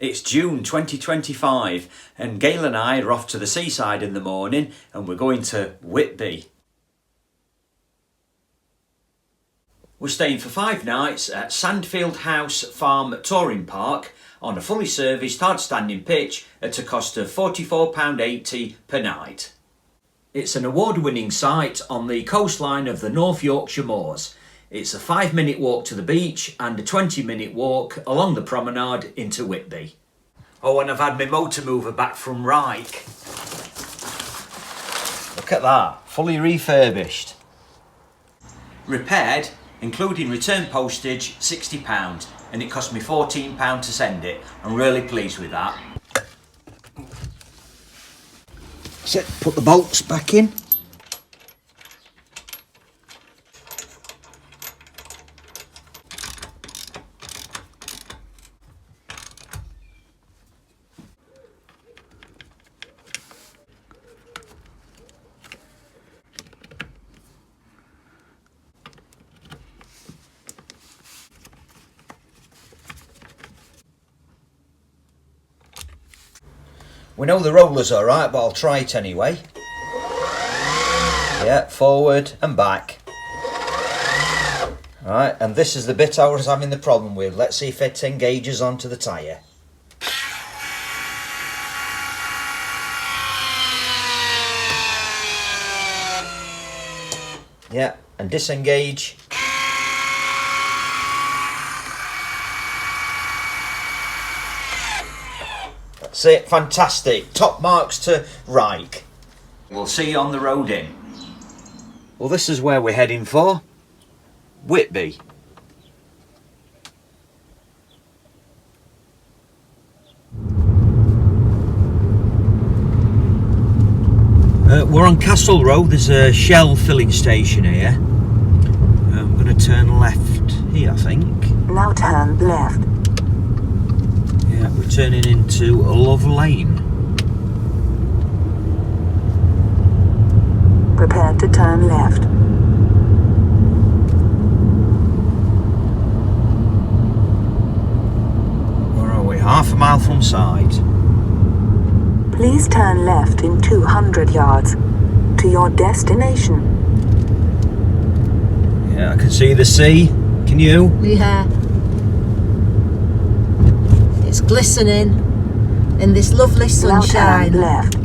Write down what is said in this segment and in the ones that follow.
It's June 2025 and Gail and I are off to the seaside in the morning and we're going to Whitby. We're staying for 5 nights at Sandfield House Farm Touring Park on a fully serviced hard standing pitch at a cost of £44.80 per night. It's an award-winning site on the coastline of the North Yorkshire moors. It's a 5-minute walk to the beach and a 20-minute walk along the promenade into Whitby. Oh, and I've had my motor mover back from Reich. Look at that, fully refurbished. Repaired, including return postage, £60, and it cost me £14 to send it. I'm really pleased with that. So, put the bolts back in. We know the roller's alright, but I'll try it anyway. Yeah, forward and back. Right, and this is the bit I was having the problem with. Let's see if it engages onto the tyre. Yeah, and disengage. That's it, fantastic. Top marks to Reich. We'll see you on the road in. Well, this is where we're heading for. Whitby. We're on Castle Road. There's a Shell filling station here. I'm going to turn left here, I think. Now turn left. Yeah, we're turning into Love Lane. Prepare to turn left. Where are we? Half a mile from side. Please turn left in 200 yards to your destination. Yeah, I can see the sea. Can you? Yeah. It's glistening in this lovely sunshine. Now turn left.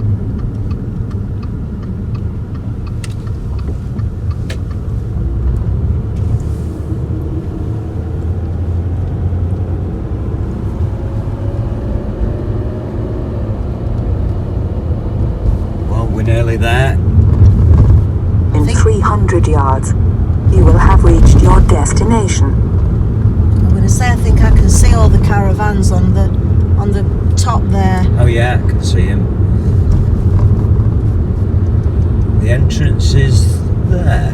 Nearly there. In 300 yards, you will have reached your destination. I'm going to say I think I can see all the caravans on the top there. Oh yeah, I can see them. The entrance is there.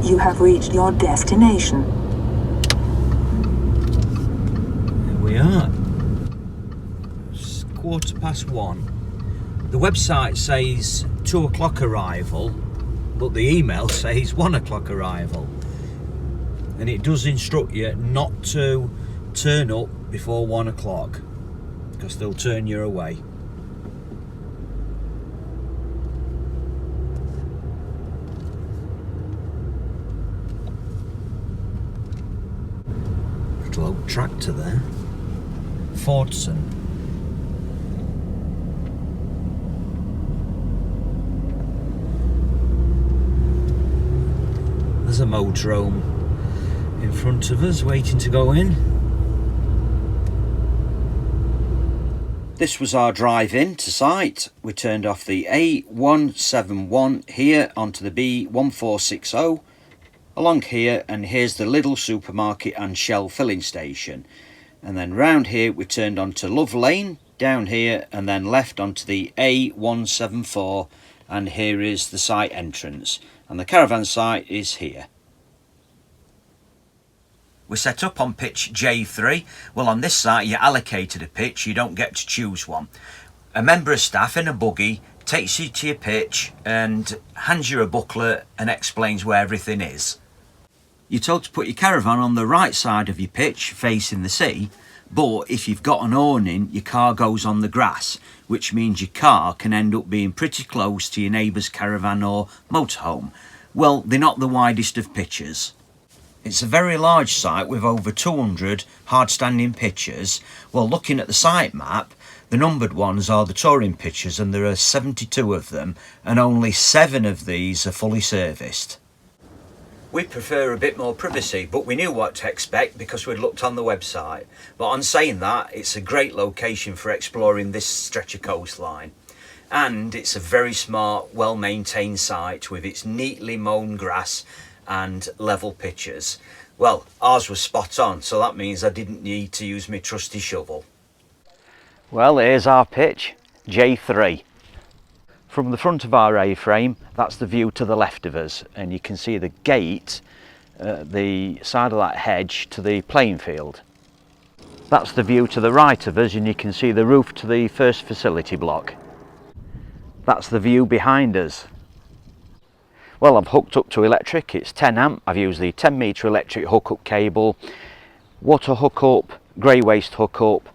You have reached your destination. Here we are. 1:15. The website says 2 o'clock arrival, but the email says 1 o'clock arrival, and it does instruct you not to turn up before 1 o'clock because they'll turn you away. Little old tractor there, Fordson. There's a motorhome in front of us waiting to go in. This was our drive in to site. We turned off the A171 here onto the B1460 along here, and here's the Lidl supermarket and Shell filling station. And then round here we turned onto Love Lane down here and then left onto the A174, and here is the site entrance. And the caravan site is here. We're set up on pitch J3. Well, on this site you're allocated a pitch, you don't get to choose one. A member of staff in a buggy takes you to your pitch and hands you a booklet and explains where everything is. You're told to put your caravan on the right side of your pitch, facing the sea, but if you've got an awning, your car goes on the grass, which means your car can end up being pretty close to your neighbour's caravan or motorhome. Well, they're not the widest of pitches. It's a very large site with over 200 hard-standing pitches. Well, looking at the site map, the numbered ones are the touring pitches, and there are 72 of them, and only 7 of these are fully serviced. We prefer a bit more privacy, but we knew what to expect because we'd looked on the website. But on saying that, it's a great location for exploring this stretch of coastline. And it's a very smart, well-maintained site with its neatly mown grass and level pitches. Well, ours was spot on, so that means I didn't need to use my trusty shovel. Well, here's our pitch, J3. From the front of our A-frame, that's the view to the left of us, and you can see the gate at the side of that hedge to the playing field. That's the view to the right of us, and you can see the roof to the first facility block. That's the view behind us. Well, I've hooked up to electric, it's 10 amp, I've used the 10 metre electric hookup cable, water hookup, grey waste hookup,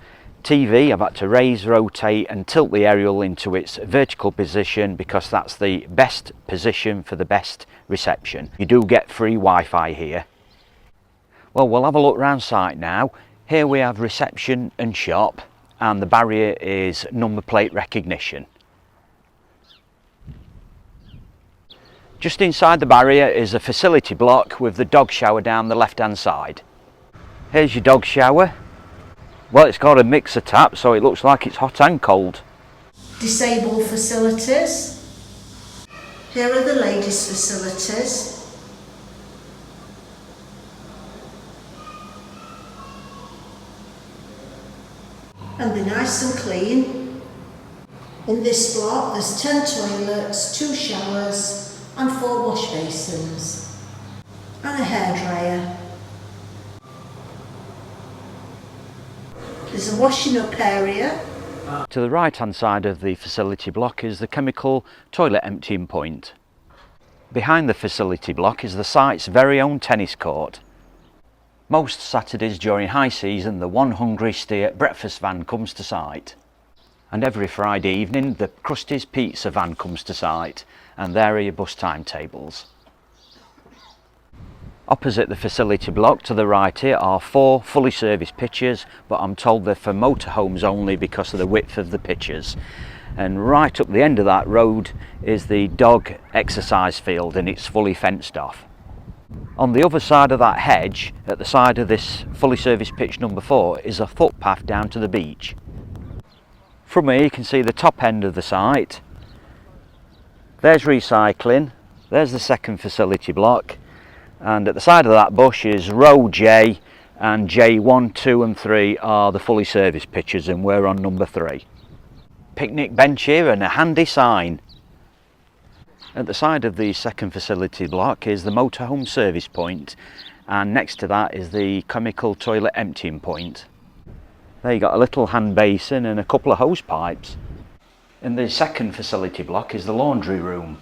TV, I've had to raise, rotate and tilt the aerial into its vertical position because that's the best position for the best reception. You do get free Wi-Fi here. Well, we'll have a look round site now. Here we have reception and shop, and the barrier is number plate recognition. Just inside the barrier is a facility block with the dog shower down the left hand side. Here's your dog shower. Well, it's got a mixer tap, so it looks like it's hot and cold. Disabled facilities. Here are the ladies' facilities. And be nice and clean. In this block there's 10 toilets, 2 showers and 4 wash basins. And a hairdryer. There's a washing up area. To the right hand side of the facility block is the chemical toilet emptying point. Behind the facility block is the site's very own tennis court. Most Saturdays during high season the One Hungry Steer breakfast van comes to site. And every Friday evening the Krusty's pizza van comes to site, and there are your bus timetables. Opposite the facility block to the right here are 4 fully serviced pitches, but I'm told they're for motorhomes only because of the width of the pitches. And right up the end of that road is the dog exercise field, and it's fully fenced off. On the other side of that hedge, at the side of this fully serviced pitch number 4, is a footpath down to the beach. From here you can see the top end of the site. There's recycling, there's the second facility block, and at the side of that bush is row J, and J1, 2 and 3 are the fully serviced pitches, and we're on number 3. Picnic bench here and a handy sign. At the side of the second facility block is the motorhome service point, and next to that is the chemical toilet emptying point. There you got a little hand basin and a couple of hose pipes. In the second facility block is the laundry room.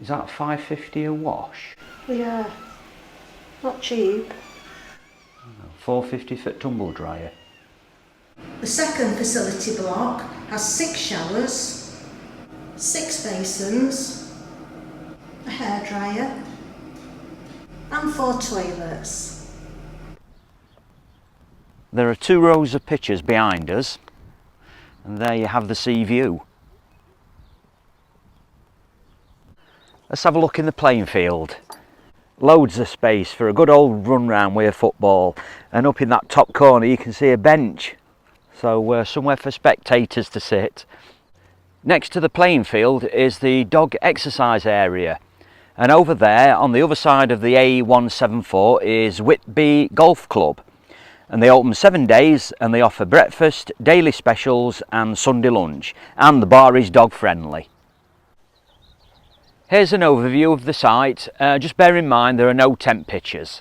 Is that $5.50 a wash? Yeah, not cheap. $4.50 for tumble dryer. The second facility block has 6 showers, 6 basins, a hairdryer and 4 toilets. There are 2 rows of pitches behind us, and there you have the sea view. Let's have a look in the playing field. Loads of space for a good old run round with a football, and up in that top corner you can see a bench, so somewhere for spectators to sit. Next to the playing field is the dog exercise area, and over there on the other side of the A174 is Whitby Golf Club, and they open 7 days and they offer breakfast, daily specials and Sunday lunch, and the bar is dog friendly. Here's an overview of the site. Just bear in mind there are no tent pitches.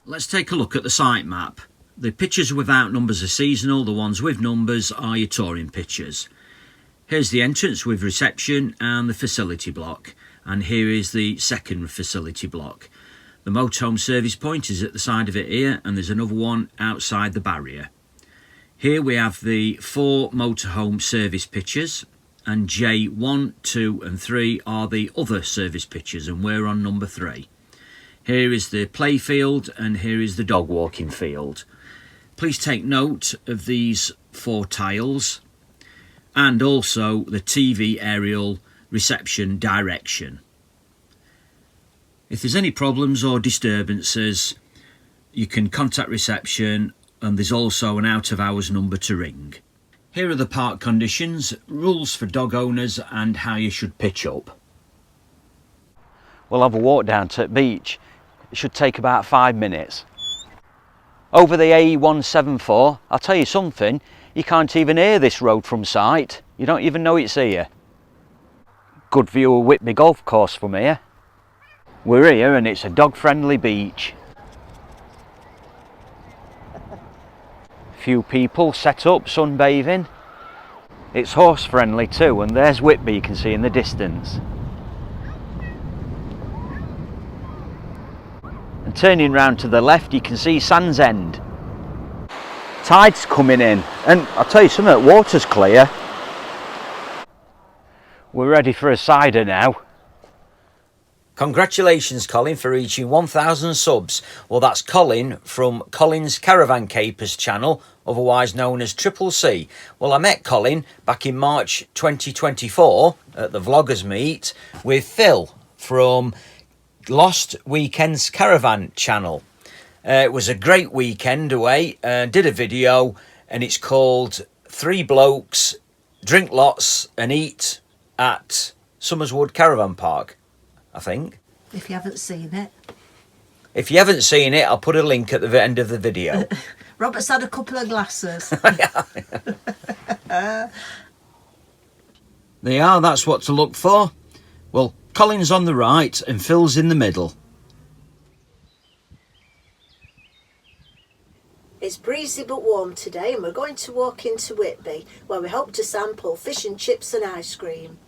Let's take a look at the site map. The pitches without numbers are seasonal, the ones with numbers are your touring pitches. Here's the entrance with reception and the facility block, and here is the second facility block. The motorhome service point is at the side of it here, and there's another one outside the barrier. Here we have the 4 motorhome service pitches, and J1, 2 and 3 are the other service pitches, and we're on number 3. Here is the play field, and here is the dog walking field. Please take note of these 4 tiles, and also the TV aerial reception direction. If there's any problems or disturbances, you can contact reception, and there's also an out of hours number to ring. Here are the park conditions, rules for dog owners and how you should pitch up. We'll have a walk down to the beach. It should take about 5 minutes. Over the A174, I'll tell you something, you can't even hear this road from sight. You don't even know it's here. Good view of Whitby Golf Course from here. We're here and it's a dog-friendly beach. Few people set up sunbathing. It's horse-friendly too, and there's Whitby you can see in the distance. And turning round to the left you can see Sandsend. Tide's coming in, and I'll tell you something, the water's clear. We're ready for a cider now. Congratulations Colin for reaching 1,000 subs. Well, that's Colin from Colin's Caravan Capers channel, otherwise known as Triple C. Well, I met Colin back in March 2024 at the Vloggers Meet with Phil from Lost Weekends Caravan channel. It was a great weekend away. Did a video and it's called 3 Blokes Drink Lots and Eat at Summerswood Caravan Park, I think. If you haven't seen it. If you haven't seen it, I'll put a link at the end of the video. Robert's had a couple of glasses. They are, that's what to look for. Well, Colin's on the right and Phil's in the middle. It's breezy but warm today, and we're going to walk into Whitby, where we hope to sample fish and chips and ice cream.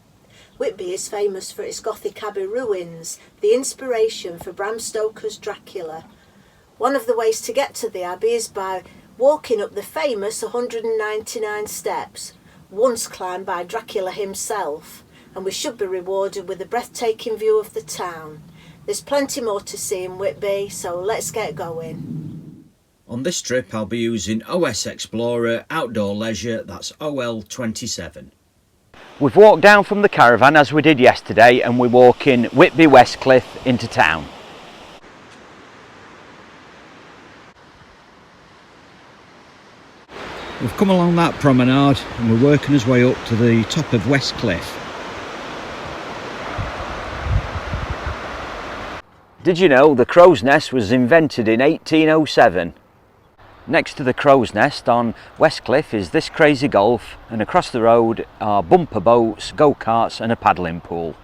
Whitby is famous for its Gothic Abbey ruins, the inspiration for Bram Stoker's Dracula. One of the ways to get to the Abbey is by walking up the famous 199 steps, once climbed by Dracula himself, and we should be rewarded with a breathtaking view of the town. There's plenty more to see in Whitby, so let's get going. On this trip I'll be using OS Explorer Outdoor Leisure, that's OL27. We've walked down from the caravan as we did yesterday, and we're walking Whitby Westcliff into town. We've come along that promenade and we're working our way up to the top of Westcliff. Did you know the crow's nest was invented in 1807? Next to the crow's nest on Westcliff is this crazy golf, and across the road are bumper boats, go-karts and a paddling pool.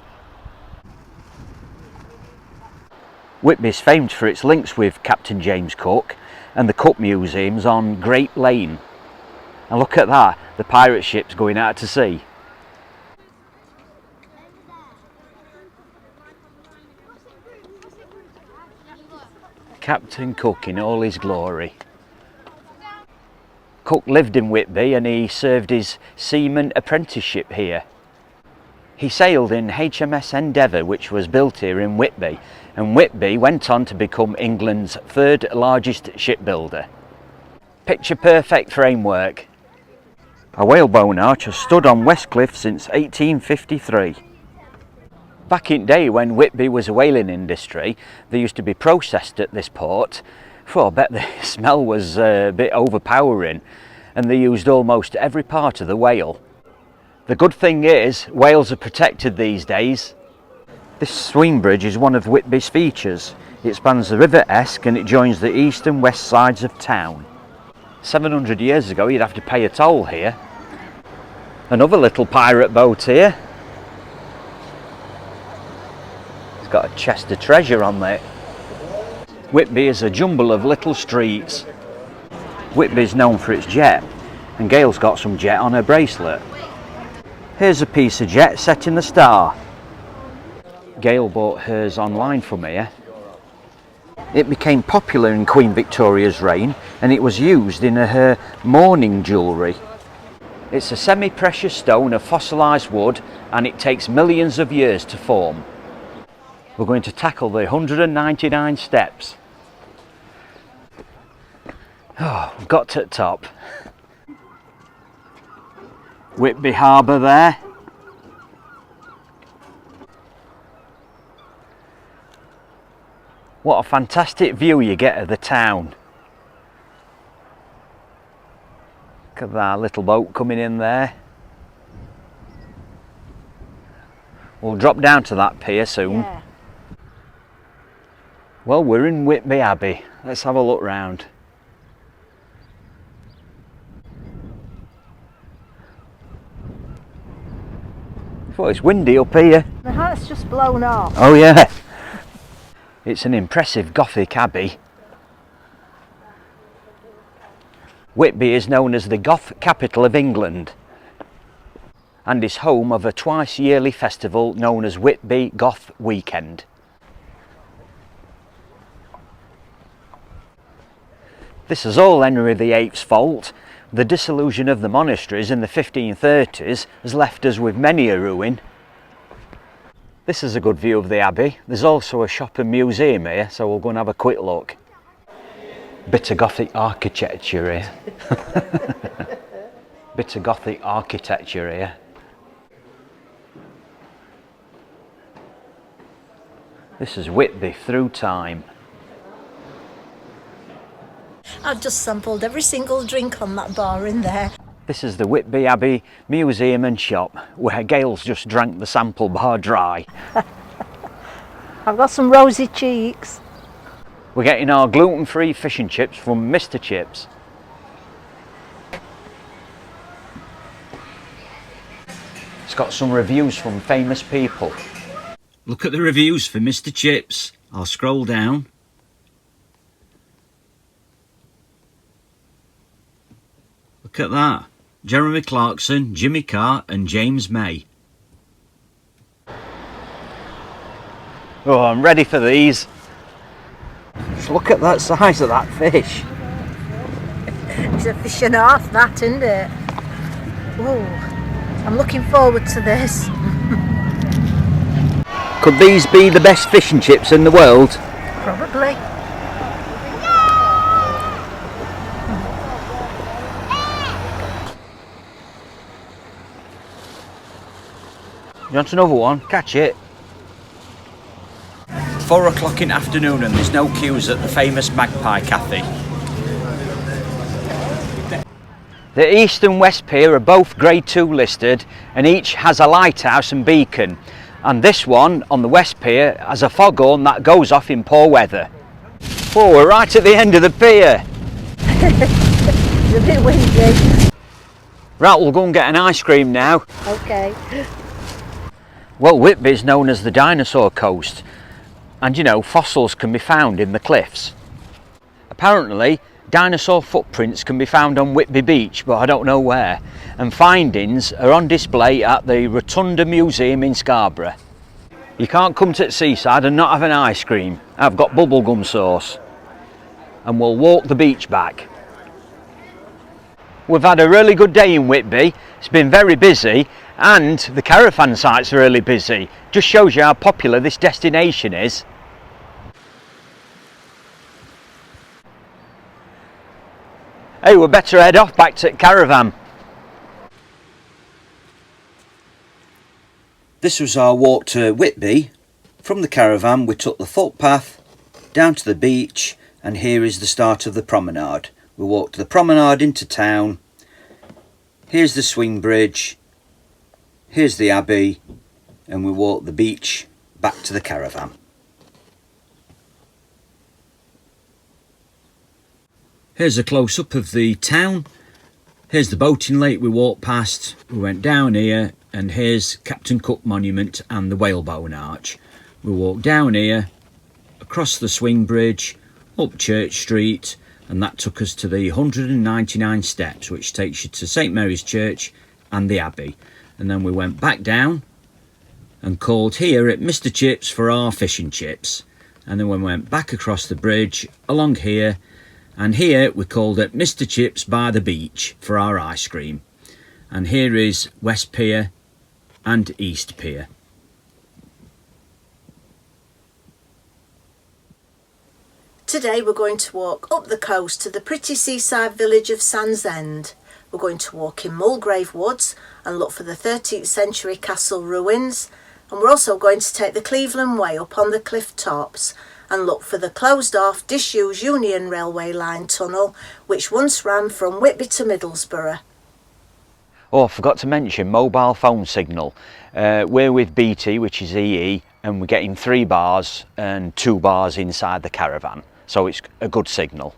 Whitby is famed for its links with Captain James Cook and the Cook Museums on Great Lane. And look at that, the pirate ship's going out to sea. Captain Cook in all his glory. Cook lived in Whitby and he served his seaman apprenticeship here. He sailed in HMS Endeavour, which was built here in Whitby, and Whitby went on to become England's 3rd largest shipbuilder. Picture perfect framework. A whalebone arch has stood on Westcliff since 1853. Back in day when Whitby was a whaling industry, they used to be processed at this port. I bet the smell was a bit overpowering, and they used almost every part of the whale. The good thing is, whales are protected these days. This swing bridge is one of Whitby's features. It spans the River Esk and it joins the east and west sides of town. 700 years ago you'd have to pay a toll here. Another little pirate boat here. It's got a chest of treasure on there. Whitby is a jumble of little streets. Whitby is known for its jet, and Gail's got some jet on her bracelet. Here's a piece of jet set in the star. Gail bought hers online from here. It became popular in Queen Victoria's reign and it was used in her mourning jewellery. It's a semi-precious stone of fossilised wood and it takes millions of years to form. We're going to tackle the 199 steps. Oh, we've got to the top. Whitby harbour there. What a fantastic view you get of the town. Look at that little boat coming in there. We'll drop down to that pier soon. Yeah. Well, we're in Whitby Abbey. Let's have a look round. Oh, it's windy up here. The hat's just blown off. Oh yeah. It's an impressive Gothic abbey. Whitby is known as the Goth capital of England and is home of a twice yearly festival known as Whitby Goth Weekend. This is all Henry VIII's fault. The dissolution of the monasteries in the 1530s has left us with many a ruin. This is a good view of the abbey. There's also a shop and museum here, so we'll go and have a quick look. Bit of Gothic architecture here. Bit of Gothic architecture here. This is Whitby through time. I've just sampled every single drink on that bar in there. This is the Whitby Abbey Museum and Shop, where Gail's just drank the sample bar dry. I've got some rosy cheeks. We're getting our gluten-free fish and chips from Mr. Chips. It's got some reviews from famous people. Look at the reviews for Mr. Chips. I'll scroll down. Look at that. Jeremy Clarkson, Jimmy Carr and James May. Oh, I'm ready for these. Just look at that size of that fish. It's a fish and a half, that, isn't it? Ooh, I'm looking forward to this. Could these be the best fish and chips in the world? Probably. You want another one? Catch it. 4 o'clock in the afternoon and there's no queues at the famous Magpie Cafe. The East and West Pier are both Grade 2 listed and each has a lighthouse and beacon. And this one on the West Pier has a foghorn that goes off in poor weather. Oh, we're right at the end of the pier. It's a bit windy. Right, we'll go and get an ice cream now. Okay. Well, Whitby is known as the dinosaur coast, and you know, fossils can be found in the cliffs. Apparently, dinosaur footprints can be found on Whitby Beach, but I don't know where, and findings are on display at the Rotunda Museum in Scarborough. You can't come to the seaside and not have an ice cream. I've got bubblegum sauce. And we'll walk the beach back. We've had a really good day in Whitby. It's been very busy and the caravan sites are really busy. Just shows you how popular this destination is. Hey, we'd better head off back to the caravan. This was our walk to Whitby. From the caravan we took the footpath down to the beach and here is the start of the promenade. We walked the promenade into town. Here's the swing bridge. Here's the abbey, and we walk the beach back to the caravan. Here's a close-up of the town. Here's the boating lake we walked past. We went down here, and here's Captain Cook Monument and the Whalebone Arch. We walked down here, across the swing bridge, up Church Street, and that took us to the 199 steps, which takes you to St Mary's Church and the Abbey. and then we went back down and called here at Mr. Chips for our fish and chips, and then we went back across the bridge along here, and here we called at Mr. Chips by the beach for our ice cream. And here is West Pier and East Pier. Today we're going to walk up the coast to the pretty seaside village of Sandsend. We're going to walk in Mulgrave Woods and look for the 13th century castle ruins, and we're also going to take the Cleveland Way up on the cliff tops and look for the closed off disused Union Railway line tunnel which once ran from Whitby to Middlesbrough. Oh, I forgot to mention mobile phone signal. We're with BT, which is EE, and we're getting 3 bars and 2 bars inside the caravan, so it's a good signal.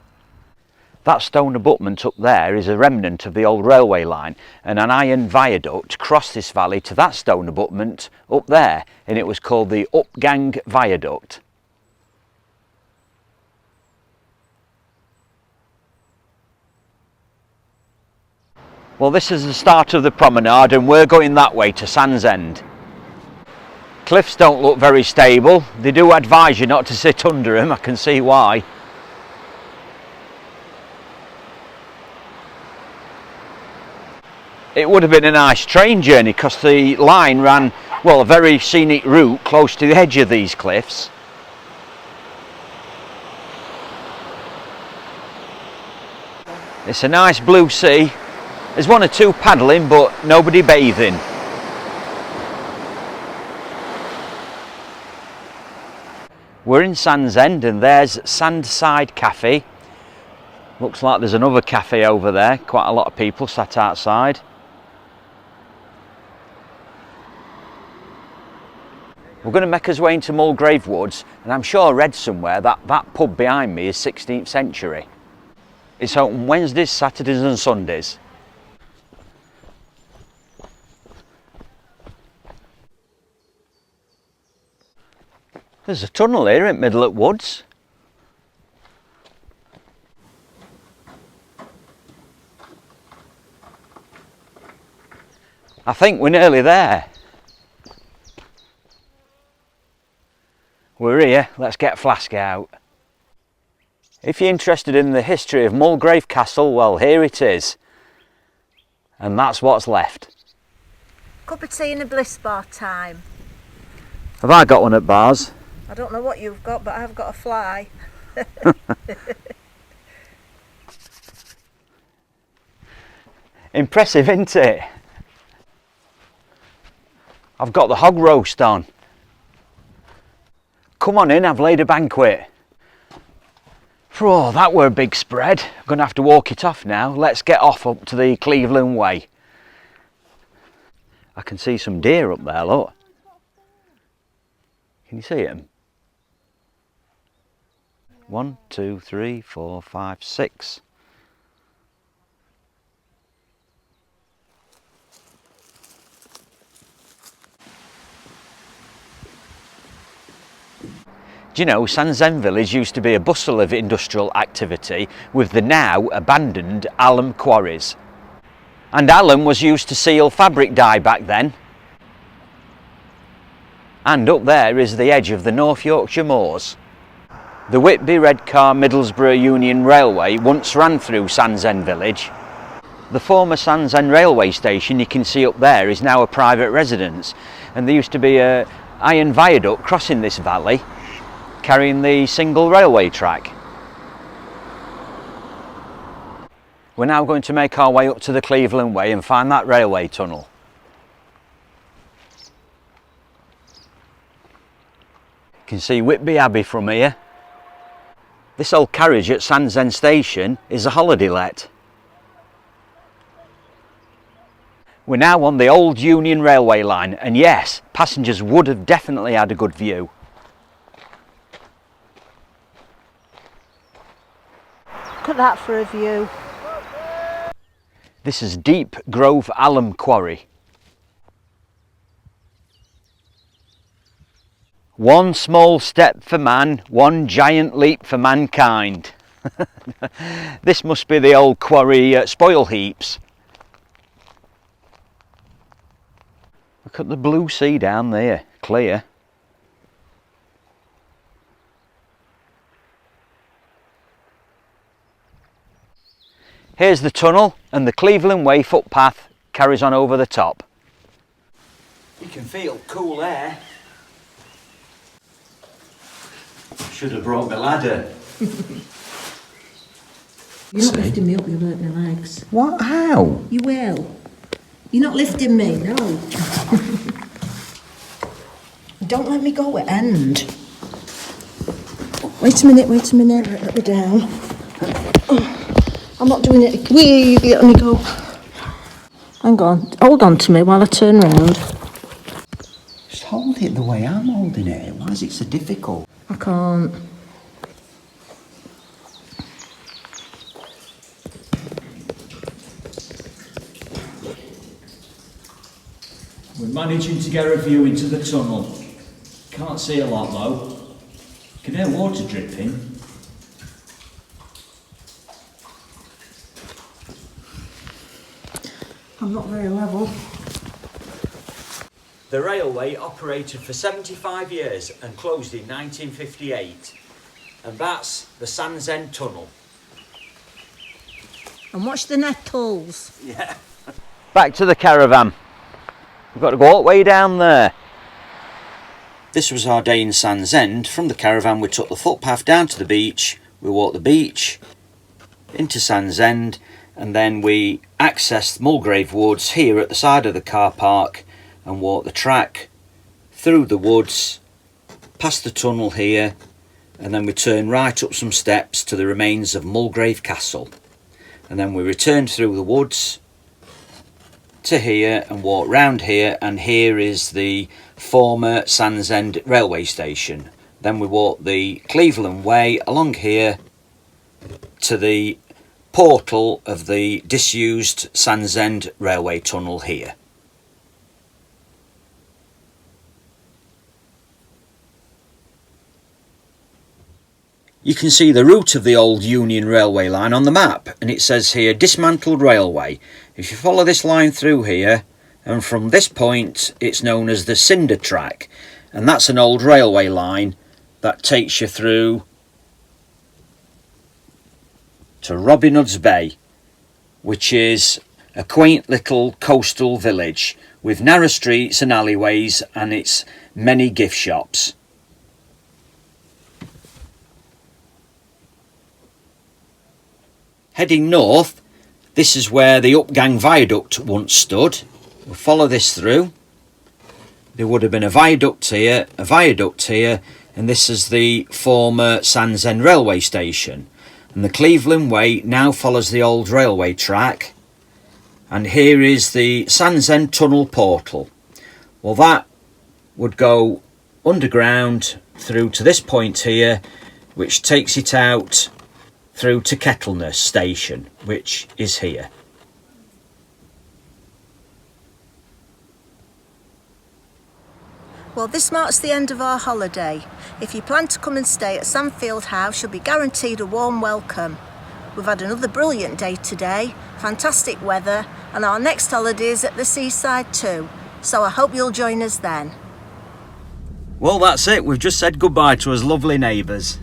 That stone abutment up there is a remnant of the old railway line, and an iron viaduct crossed this valley to that stone abutment up there, and it was called the Upgang Viaduct. Well, this is the start of the promenade, and we're going that way to Sandsend. Cliffs don't look very stable. They do advise you not to sit under them, I can see why. It would have been a nice train journey because the line ran, well, a very scenic route close to the edge of these cliffs. It's a nice blue sea. There's 1 or 2 paddling, but nobody bathing. We're in Sandsend, and there's Sandside Cafe. Looks like there's another cafe over there. Quite a lot of people sat outside. We're going to make us way into Mulgrave Woods, and I'm sure I read somewhere that that pub behind me is 16th century. It's open Wednesdays, Saturdays and Sundays. There's a tunnel here in Middle at Woods. I think we're nearly there. We're here, let's get Flask out. If you're interested in the history of Mulgrave Castle, well, here it is. And that's what's left. Cup of tea and a bliss bar time. Have I got one at bars? I don't know what you've got, but I've got a fly. Impressive, isn't it? I've got the hog roast on. Come on in, I've laid a banquet. Oh, that were a big spread. I'm going to have to walk it off now. Let's get off up to the Cleveland Way. I can see some deer up there, look. Can you see them? 1, 2, 3, 4, 5, 6. Do you know, Sandsend village used to be a bustle of industrial activity with the now abandoned alum quarries. And alum was used to seal fabric dye back then. And up there is the edge of the North Yorkshire moors. The Whitby Redcar Middlesbrough Union Railway once ran through Sandsend village. The former Sandsend railway station you can see up there is now a private residence, and there used to be an iron viaduct crossing this valley carrying the single railway track. We're now going to make our way up to the Cleveland Way and find that railway tunnel. You can see Whitby Abbey from here. This old carriage at Sandsend station is a holiday let. We're now on the old Union Railway line, and yes, passengers would have definitely had a good view. Look at that for a view. This is Deep Grove Alum Quarry. One small step for man, one giant leap for mankind. This must be the old quarry spoil heaps. Look at the blue sea down there, clear. Here's the tunnel, and the Cleveland Way footpath carries on over the top. You can feel cool air. Should have brought my ladder. You're not lifting me up, you'll hurt my legs. What? How? You will. You're not lifting me, no. Don't let me go at end. Wait a minute, let me down. I'm not doing it. Wee, let me go. Hang on, hold on to me while I turn round. Just hold it the way I'm holding it. Why is it so difficult? I can't. We're managing to get a view into the tunnel. Can't see a lot though. Can hear water dripping. I'm not very level. The railway operated for 75 years and closed in 1958. And that's the Sandsend tunnel. And watch the nettles. Yeah. Back to the caravan. We've got to go all the way down there. This was our day in Sandsend. From the caravan we took the footpath down to the beach. We walked the beach into Sandsend, and then we accessed Mulgrave Woods here at the side of the car park and walked the track through the woods, past the tunnel here, and then we turned right up some steps to the remains of Mulgrave Castle. And then we returned through the woods to here and walked round here, and here is the former Sandsend railway station. Then we walked the Cleveland Way along here to the portal of the disused Sandsend railway tunnel here. You can see the route of the old Union Railway line on the map, and it says here dismantled railway. If you follow this line through here, and from this point it's known as the Cinder Track, and that's an old railway line that takes you through to Robin Hood's Bay, which is a quaint little coastal village with narrow streets and alleyways and its many gift shops. Heading north, this is where the Upgang Viaduct once stood. We'll follow this through. There would have been a viaduct here, and this is the former Sandsend railway station. And the Cleveland Way now follows the old railway track. And here is the Sandsend Tunnel portal. Well, that would go underground through to this point here, which takes it out through to Kettleness station, which is here. Well, this marks the end of our holiday. If you plan to come and stay at Sandfield House, you'll be guaranteed a warm welcome. We've had another brilliant day today, fantastic weather, and our next holiday is at the seaside too. So I hope you'll join us then. Well, that's it. We've just said goodbye to us lovely neighbours.